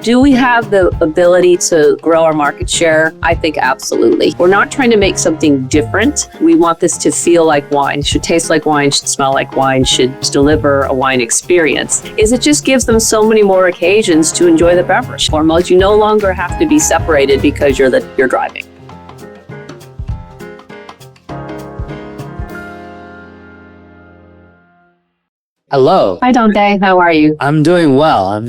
Do we have the ability to grow our market share? I think absolutely. We're not trying to make something different. We want this to feel like wine, should taste like wine, should smell like wine, should deliver a wine experience. It just gives them so many more occasions to enjoy the beverage. Foremost, you no longer have to be separated because you're driving. Hello. Hi, Dante. How are you? I'm doing well. I'm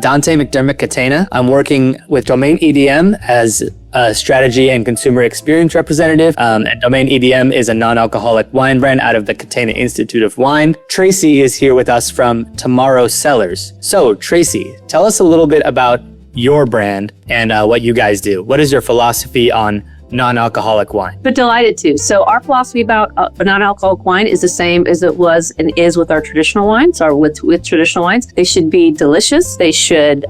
Dante McDermott-Catena. I'm working with Domaine EdeM as a strategy and consumer experience representative. And Domaine EdeM is a non-alcoholic wine brand out of the Catena Institute of Wine. Tracy is here with us from Tomorrow Cellars. So, Tracy, tell us a little bit about your brand and what you guys do. What is your philosophy on non-alcoholic wine? But delighted to. So our philosophy about non-alcoholic wine is the same as it was and is with our traditional wines, or with traditional wines. They should be delicious. They should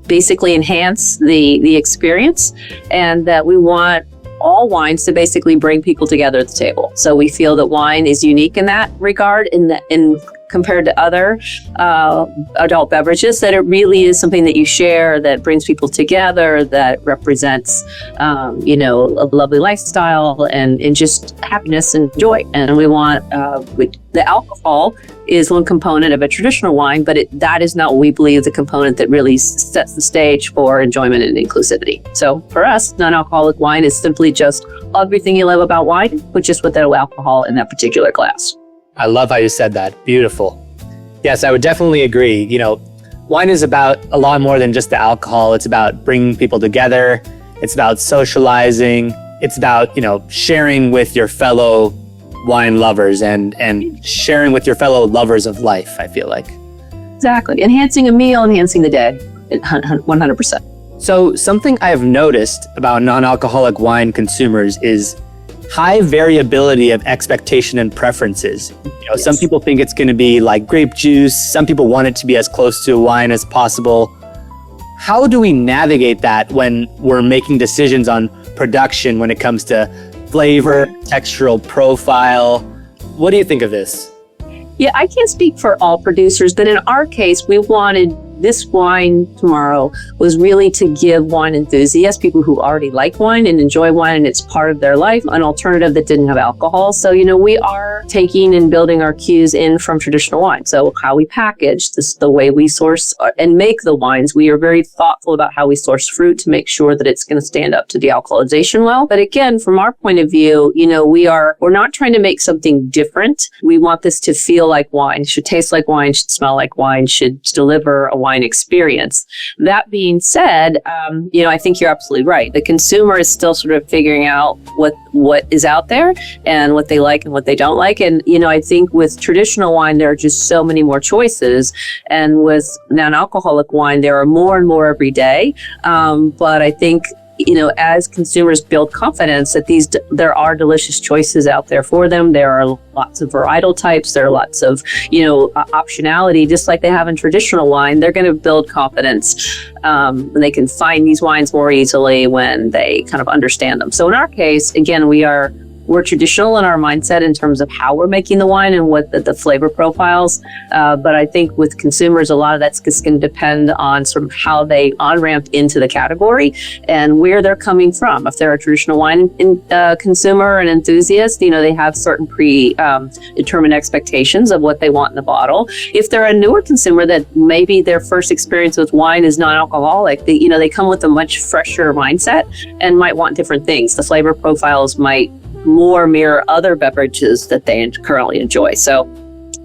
basically enhance the experience, and that we want all wines to basically bring people together at the table. So we feel that wine is unique in that regard, in compared to other adult beverages, that it really is something that you share, that brings people together, that represents, a lovely lifestyle and just happiness and joy. And we want, the alcohol is one component of a traditional wine, but that is not what we believe the component that really sets the stage for enjoyment and inclusivity. So for us, non-alcoholic wine is simply just everything you love about wine, but just without alcohol in that particular glass. I love how you said that. Beautiful. Yes, I would definitely agree. Wine is about a lot more than just the alcohol. It's about bringing people together. It's about socializing. It's about, sharing with your fellow wine lovers and sharing with your fellow lovers of life, I feel like. Exactly. Enhancing a meal, enhancing the day, 100%. So something I've noticed about non-alcoholic wine consumers is high variability of expectation and preferences. Yes. Some people think it's going to be like grape juice. Some people want it to be as close to wine as possible. How do we navigate that when we're making decisions on production when it comes to flavor, textural profile? What do you think of this? Yeah, I can't speak for all producers, but in our case, we wanted this wine tomorrow was really to give wine enthusiasts, people who already like wine and enjoy wine and it's part of their life, an alternative that didn't have alcohol. So, we are taking and building our cues in from traditional wine. So how we package, this, the way we source and make the wines, we are very thoughtful about how we source fruit to make sure that it's going to stand up to dealcoholization well. But again, from our point of view, we're not trying to make something different. We want this to feel like wine, should taste like wine, should smell like wine, should deliver a wine experience. That being said, I think you're absolutely right. The consumer is still sort of figuring out what is out there and what they like and what they don't like. And, I think with traditional wine, there are just so many more choices. And with non-alcoholic wine, there are more and more every day. But I think as consumers build confidence that there are delicious choices out there for them. There are lots of varietal types. There are lots of, optionality, just like they have in traditional wine. They're going to build confidence. And they can find these wines more easily when they kind of understand them. So in our case, again, we're traditional in our mindset in terms of how we're making the wine and what the flavor profiles. But I think with consumers, a lot of that's just going to depend on sort of how they on-ramp into the category and where they're coming from. If they're a traditional wine consumer and enthusiast, they have certain determined expectations of what they want in the bottle. If they're a newer consumer that maybe their first experience with wine is non-alcoholic, they come with a much fresher mindset and might want different things. The flavor profiles might more mirror other beverages that they currently enjoy. So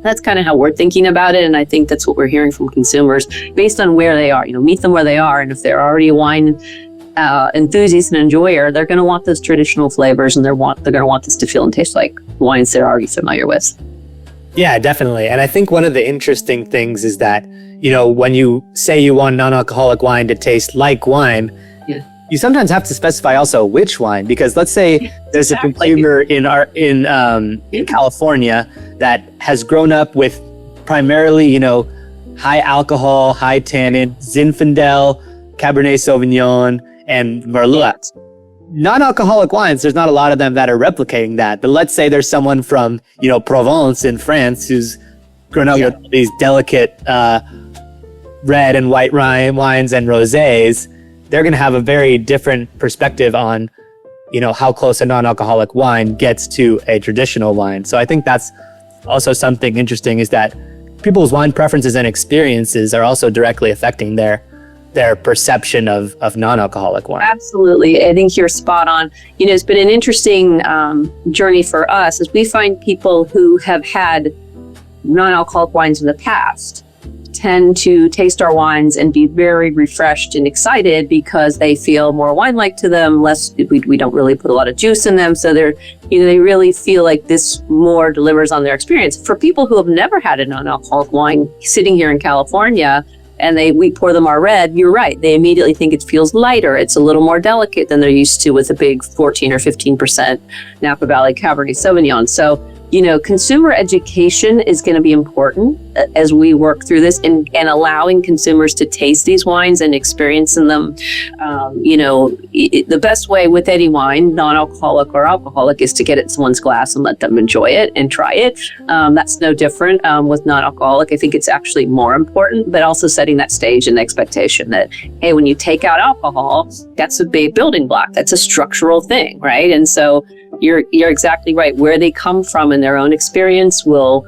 that's kind of how we're thinking about it. And I think that's what we're hearing from consumers based on where they are. Meet them where they are. And if they're already a wine enthusiast and enjoyer, they're going to want those traditional flavors and they're going to want this to feel and taste like wines they're already familiar with. Yeah, definitely. And I think one of the interesting things is that, when you say you want non-alcoholic wine to taste like wine, you sometimes have to specify also which wine, because let's say there's a consumer in California that has grown up with primarily, high alcohol, high tannin, Zinfandel, Cabernet Sauvignon, and Merlot. Non-alcoholic wines, there's not a lot of them that are replicating that. But let's say there's someone from, Provence in France who's grown up with these delicate red and white wines and rosés, they're going to have a very different perspective on, how close a non-alcoholic wine gets to a traditional wine. So I think that's also something interesting, is that people's wine preferences and experiences are also directly affecting their perception of non-alcoholic wine. Absolutely. I think you're spot on. It's been an interesting journey for us as we find people who have had non-alcoholic wines in the past tend to taste our wines and be very refreshed and excited because they feel more wine-like to them, we don't really put a lot of juice in them. So they really feel like this more delivers on their experience. For people who have never had a non-alcoholic wine sitting here in California, and we pour them our red, you're right. They immediately think it feels lighter. It's a little more delicate than they're used to with a big 14 or 15% Napa Valley Cabernet Sauvignon. So, consumer education is going to be important as we work through this and allowing consumers to taste these wines and experiencing them. The best way with any wine, non-alcoholic or alcoholic, is to get it in someone's glass and let them enjoy it and try it. That's no different with non-alcoholic. I think it's actually more important, but also setting that stage and the expectation that, hey, when you take out alcohol, that's a big building block. That's a structural thing, right? And so you're exactly right. Where they come from in their own experience will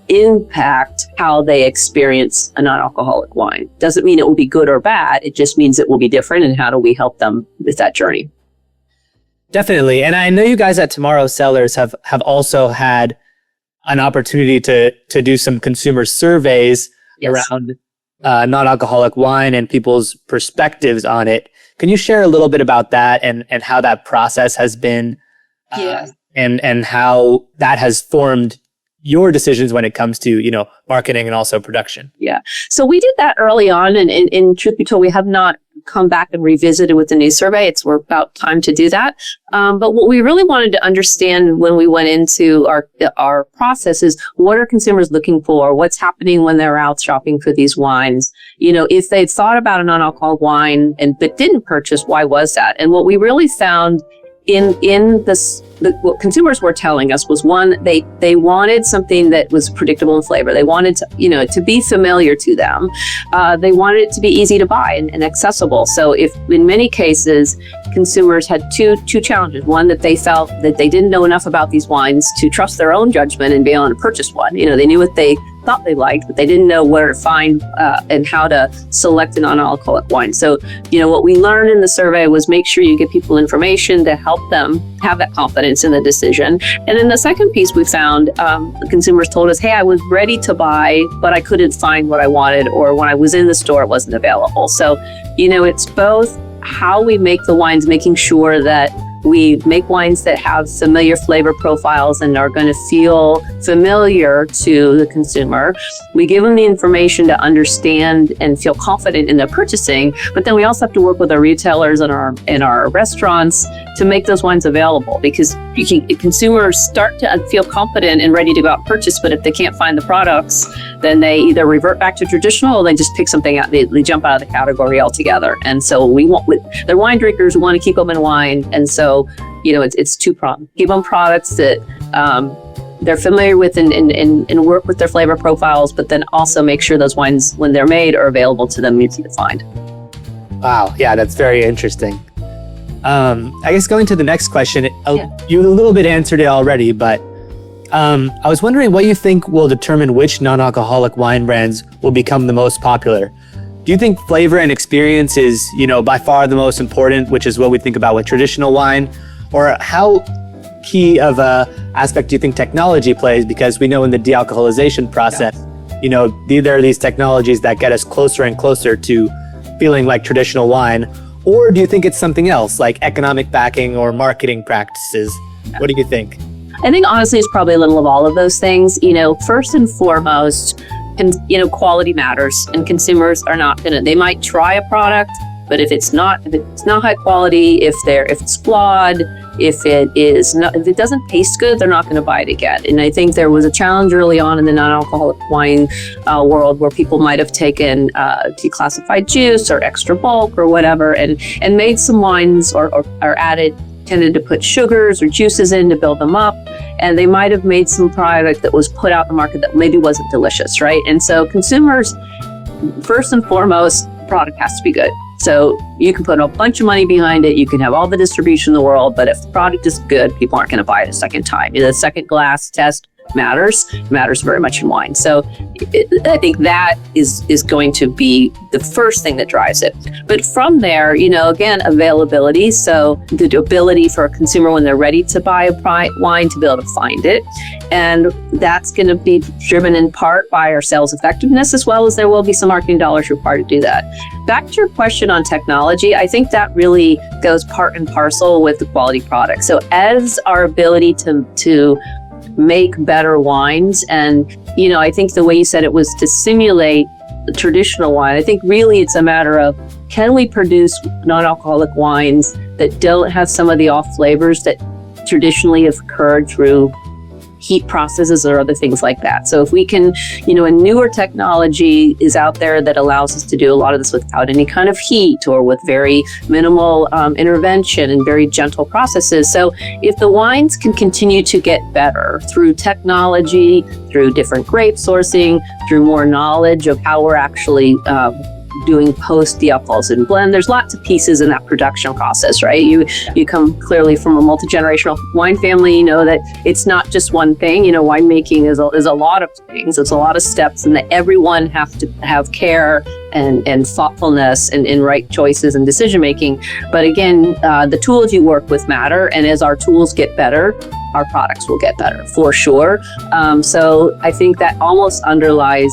impact how they experience a non-alcoholic wine. Doesn't mean it will be good or bad. It just means it will be different. And how do we help them with that journey? Definitely. And I know you guys at Tomorrow Cellars have also had an opportunity to do some consumer surveys around non-alcoholic wine and people's perspectives on it. Can you share a little bit about that and how that process has been and how that has formed your decisions when it comes to, marketing and also production? Yeah. So we did that early on. And truth be told, we have not come back and revisited with the new survey. We're about time to do that. But what we really wanted to understand when we went into our process is, what are consumers looking for? What's happening when they're out shopping for these wines? If they'd thought about a non-alcoholic wine but didn't purchase, why was that? And what we really found in this, what consumers were telling us was, one, they wanted something that was predictable in flavor. They wanted to, to be familiar to them. They wanted it to be easy to buy and accessible. So if in many cases, consumers had two challenges. One, that they felt that they didn't know enough about these wines to trust their own judgment and be able to purchase one. They knew what they thought they liked, but they didn't know where to find and how to select a non-alcoholic wine. So, what we learned in the survey was, make sure you give people information to help them have that confidence in the decision. And then the second piece we found, consumers told us, hey, I was ready to buy, but I couldn't find what I wanted, or when I was in the store, it wasn't available. So, it's both how we make the wines, making sure that we make wines that have familiar flavor profiles and are going to feel familiar to the consumer. We give them the information to understand and feel confident in their purchasing, but then we also have to work with our retailers and our restaurants to make those wines available, because consumers start to feel confident and ready to go out and purchase, but if they can't find the products, then they either revert back to traditional or they just pick something out. They jump out of the category altogether. And so they're wine drinkers. We want to keep them in wine. And so, it's two-pronged. Give them products that they're familiar with and work with their flavor profiles, but then also make sure those wines, when they're made, are available to them, easy to find. Wow. Yeah, that's very interesting. I guess going to the next question, you a little bit answered it already, but I was wondering what you think will determine which non-alcoholic wine brands will become the most popular. Do you think flavor and experience is, by far the most important, which is what we think about with traditional wine? Or how key of a aspect do you think technology plays? Because we know in the dealcoholization process, there are these technologies that get us closer and closer to feeling like traditional wine. Or do you think it's something else, like economic backing or marketing practices? What do you think? I think honestly, it's probably a little of all of those things. First and foremost, quality matters, and consumers are not they might try a product, but if it's not high quality, if it's flawed, if it doesn't taste good, they're not going to buy it again. And I think there was a challenge early on in the non-alcoholic wine world where people might have taken declassified juice or extra bulk or whatever and made some wines or tended to put sugars or juices in to build them up. And they might have made some product that was put out in the market that maybe wasn't delicious, right? And so consumers first and foremost, product has to be good. So you can put a bunch of money behind it. You can have all the distribution in the world, but if the product is good, people aren't going to buy it a second time. The second glass test matters very much in wine. So I think that is going to be the first thing that drives it. But from there, again, availability. So the ability for a consumer when they're ready to buy a wine to be able to find it. And that's going to be driven in part by our sales effectiveness, as well as there will be some marketing dollars required to do that. Back to your question on technology, I think that really goes part and parcel with the quality product. So as our ability to make better wines, and I think the way you said it was to simulate the traditional wine. I think really it's a matter of, can we produce non-alcoholic wines that don't have some of the off flavors that traditionally have occurred through heat processes or other things like that. So if we can, a newer technology is out there that allows us to do a lot of this without any kind of heat or with very minimal intervention and very gentle processes. So if the wines can continue to get better through technology, through different grape sourcing, through more knowledge of how we're actually doing post dealcoholization blend. There's lots of pieces in that production process, right? You come clearly from a multi-generational wine family. You know that it's not just one thing. Winemaking is a lot of things. It's a lot of steps, and that everyone have to have care and thoughtfulness and right choices and decision making. But again, the tools you work with matter, and as our tools get better, our products will get better for sure. So I think that almost underlies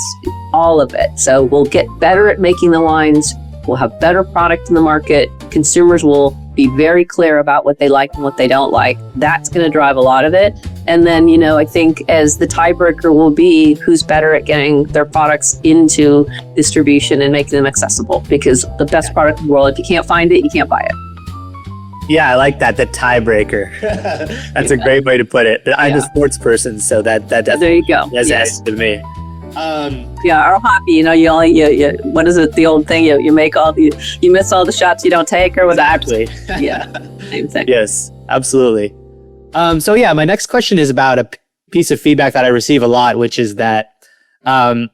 all of it. So we'll get better at making the wines. We'll have better product in the market. Consumers will be very clear about what they like and what they don't like. That's going to drive a lot of it. And then, I think as the tiebreaker will be who's better at getting their products into distribution and making them accessible. Because the best product in the world, if you can't find it, you can't buy it. Yeah, I like that. The tiebreaker. That's a great way to put it. I'm a sports person, so that there you go. Yes, to me. Or hockey. You what is it? The old thing. You make you miss all the shots you don't take, or whatever. Exactly. Yeah, same thing. Yes, absolutely. So my next question is about a piece of feedback that I receive a lot, which is that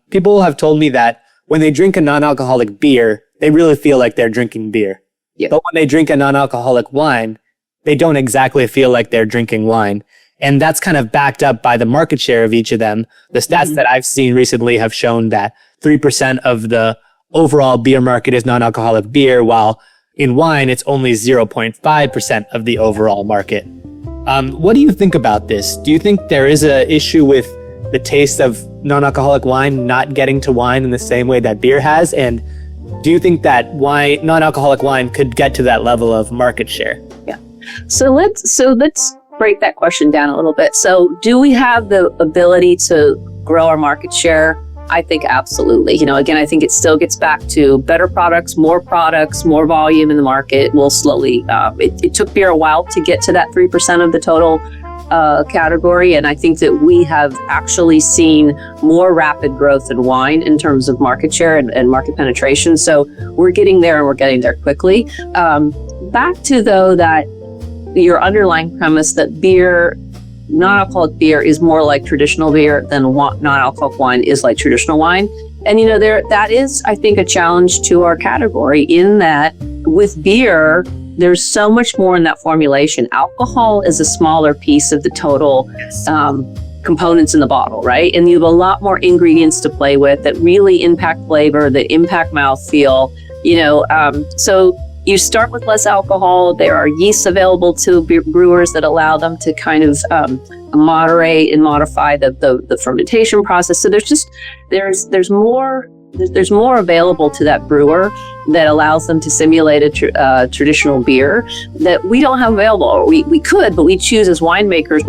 people have told me that when they drink a non-alcoholic beer, they really feel like they're drinking beer. Yeah. But when they drink a non-alcoholic wine, they don't exactly feel like they're drinking wine. And that's kind of backed up by the market share of each of them. The stats that I've seen recently have shown that 3% of the overall beer market is non-alcoholic beer, while in wine, it's only 0.5% of the overall market. What do you think about this? Do you think there is an issue with the taste of non-alcoholic wine not getting to wine in the same way that beer has? And do you think that non-alcoholic wine could get to that level of market share? Yeah. So let's break that question down a little bit. So do we have the ability to grow our market share? I think absolutely. Again, I think it still gets back to better products, more volume in the market. We'll slowly, it took beer a while to get to that 3% of the total category. And I think that we have actually seen more rapid growth in wine in terms of market share and market penetration. So we're getting there, and we're getting there quickly. Back to, though, that your underlying premise that non-alcoholic beer is more like traditional beer than non-alcoholic wine is like traditional wine. And, that is, I think, a challenge to our category in that with beer, there's so much more in that formulation. Alcohol is a smaller piece of the total components in the bottle, right? And you have a lot more ingredients to play with that really impact flavor, that impact mouthfeel. So you start with less alcohol. There are yeasts available to brewers that allow them to kind of moderate and modify the fermentation process. So there's more available to that brewer that allows them to simulate a traditional beer that we don't have available. Or we could, but we choose as winemakers.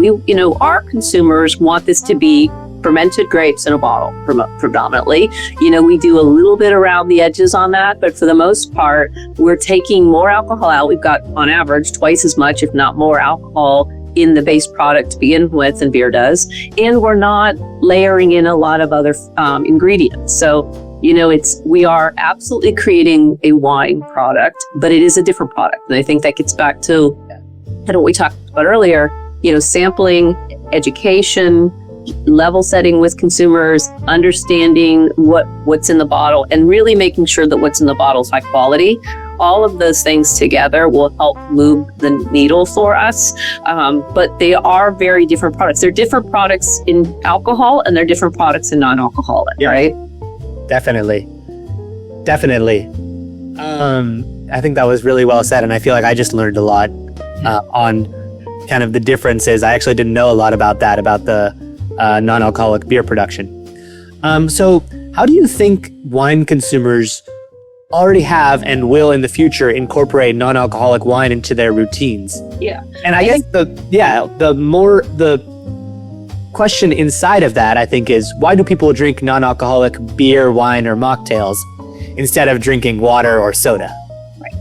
Our consumers want this to be fermented grapes in a bottle predominantly. We do a little bit around the edges on that, but for the most part, we're taking more alcohol out. We've got on average twice as much, if not more, alcohol in the base product to begin with than beer does. And we're not layering in a lot of other ingredients. So, we are absolutely creating a wine product, but it is a different product. And I think that gets back to what we talked about earlier, sampling, education, level setting with consumers, understanding what's in the bottle, and really making sure that what's in the bottle is high quality. All of those things together will help move the needle for us. But they are very different products. They're different products in alcohol and they're different products in non-alcoholic, right? Definitely. I think that was really well said. And I feel like I just learned a lot on kind of the differences. I actually didn't know a lot about that, about the non-alcoholic beer production. So how do you think wine consumers already have and will in the future incorporate non-alcoholic wine into their routines? Yeah. And I guess the question inside of that, I think, is why do people drink non-alcoholic beer, wine, or mocktails instead of drinking water or soda? Right.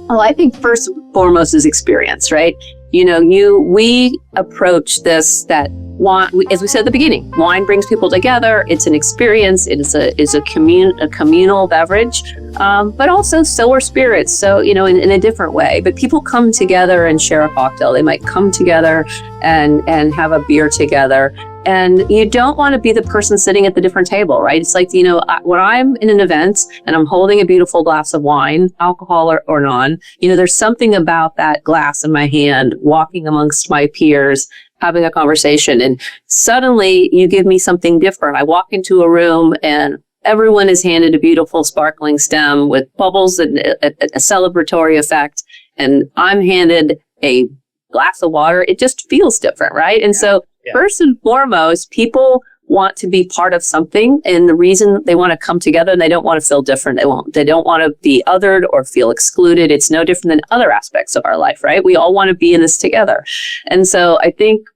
Well, I think first and foremost is experience, right? We approach this that wine, as we said at the beginning, wine brings people together. It's an experience. It is a communal beverage, but also so are spirits. So, in a different way. But people come together and share a cocktail. They might come together and have a beer together. And you don't want to be the person sitting at the different table, right? It's like, when I'm in an event and I'm holding a beautiful glass of wine, alcohol or non, there's something about that glass in my hand, walking amongst my peers, having a conversation. And suddenly you give me something different. I walk into a room and everyone is handed a beautiful sparkling stem with bubbles and a celebratory effect. And I'm handed a glass of water. It just feels different, right? And so first and foremost, people want to be part of something, and the reason they want to come together, and they don't want to feel different. They don't want to be othered or feel excluded. It's no different than other aspects of our life, right? We all want to be in this together. And so I think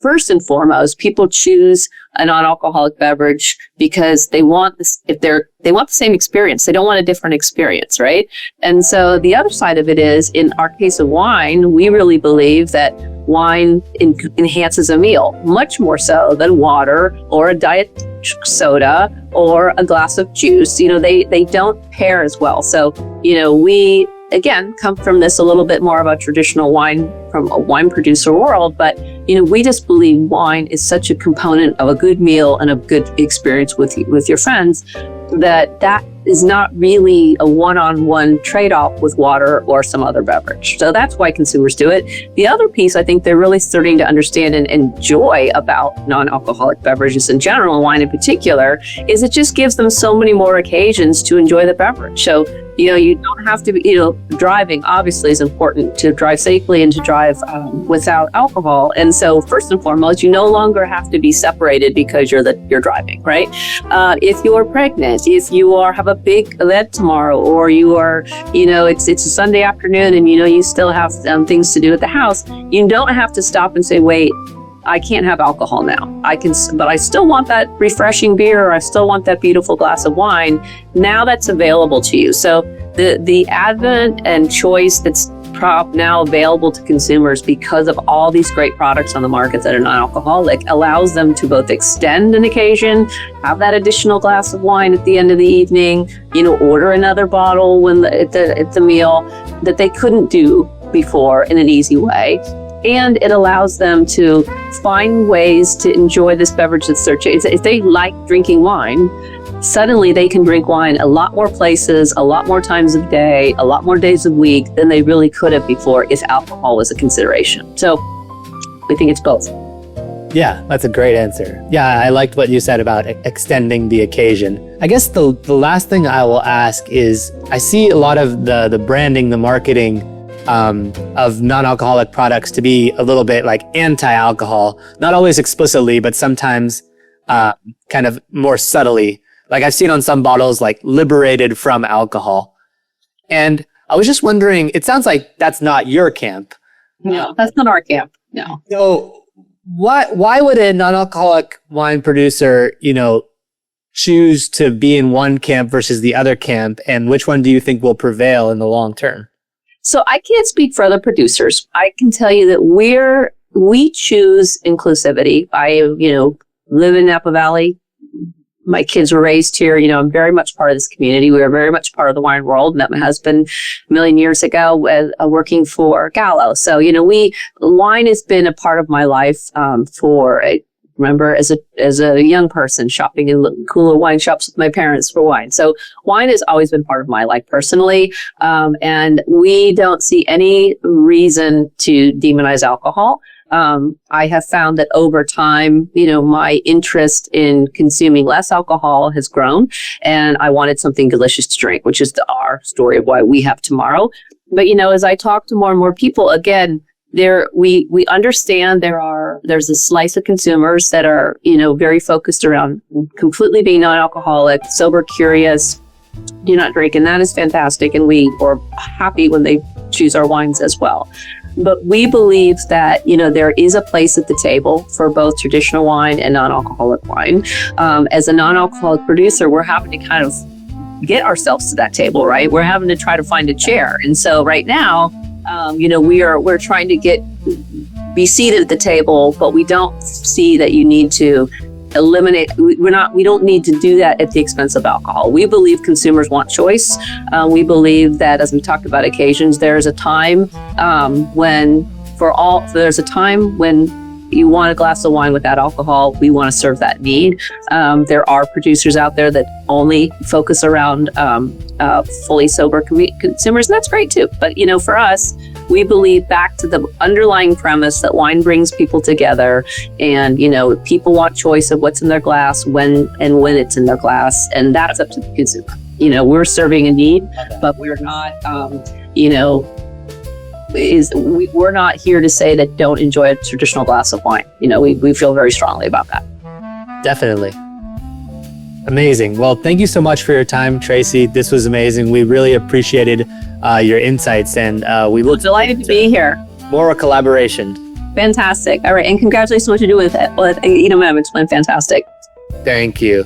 first and foremost, people choose a non-alcoholic beverage because they want this, they want the same experience. They don't want a different experience, right? And so the other side of it is, in our case of wine, we really believe that wine enhances a meal much more so than water or a diet soda or a glass of juice. They don't pair as well. So, we again come from this a little bit more of a traditional wine, from a wine producer world, but we just believe wine is such a component of a good meal and a good experience with your friends that is not really a one-on-one trade-off with water or some other beverage. So that's why consumers do it. The other piece I think they're really starting to understand and enjoy about non-alcoholic beverages in general, and wine in particular, is it just gives them so many more occasions to enjoy the beverage. So, you don't have to be, driving obviously is important, to drive safely and to drive without alcohol. And so first and foremost, you no longer have to be separated because you're driving, right? If you're pregnant, if you have a big event tomorrow, or you are, it's a Sunday afternoon and you still have things to do at the house, you don't have to stop and say, wait, I can't have alcohol now. But I still want that refreshing beer, or I still want that beautiful glass of wine. Now that's available to you. So the advent and choice that's now available to consumers because of all these great products on the market that are non-alcoholic allows them to both extend an occasion, have that additional glass of wine at the end of the evening, order another bottle at the meal that they couldn't do before in an easy way. And it allows them to find ways to enjoy this beverage that's their choice. If they like drinking wine, suddenly they can drink wine a lot more places, a lot more times of day, a lot more days of week than they really could have before if alcohol was a consideration. So we think it's both. Yeah, that's a great answer. Yeah, I liked what you said about extending the occasion. I guess the last thing I will ask is, I see a lot of the branding, the marketing of non-alcoholic products to be a little bit like anti-alcohol, not always explicitly, but sometimes kind of more subtly. Like I've seen on some bottles like liberated from alcohol. And I was just wondering, it sounds like that's not your camp. No, that's not our camp. No. So why would a non-alcoholic wine producer, choose to be in one camp versus the other camp? And which one do you think will prevail in the long term? So I can't speak for other producers. I can tell you that we choose inclusivity. I, live in Napa Valley. My kids were raised here. I'm very much part of this community. We are very much part of the wine world. Met my husband a million years ago working for Gallo. So, wine has been a part of my life for remember as a young person shopping in cooler wine shops with my parents for wine. So wine has always been part of my life personally. And we don't see any reason to demonize alcohol. I have found that over time, my interest in consuming less alcohol has grown, and I wanted something delicious to drink, which is our story of why we have tomorrow. But, as I talk to more and more people, again, we understand there's a slice of consumers that are, very focused around completely being non-alcoholic, sober, curious, do not drink. And that is fantastic. And we are happy when they choose our wines as well. But we believe that, there is a place at the table for both traditional wine and non-alcoholic wine. As a non-alcoholic producer, we're having to kind of get ourselves to that table, right? We're having to try to find a chair. And so right now, we're trying to be seated at the table, but we don't see that you need to eliminate. We don't need to do that at the expense of alcohol. We believe consumers want choice. We believe that, as we talked about occasions, there's a time when you want a glass of wine without alcohol. We want to serve that need. There are producers out there that only focus around fully sober consumers, and that's great too. But, for us, we believe back to the underlying premise that wine brings people together, and, people want choice of what's in their glass, when it's in their glass, and that's up to the consumer. We're serving a need, but we're not, we're not here to say that don't enjoy a traditional glass of wine. We feel very strongly about that. Definitely. Amazing. Well, thank you so much for your time, Tracy. This was amazing. We really appreciated your insights, and we look delighted to be here. More collaboration. Fantastic. All right. And congratulations on what you're doing with EdeM. It's been fantastic. Thank you.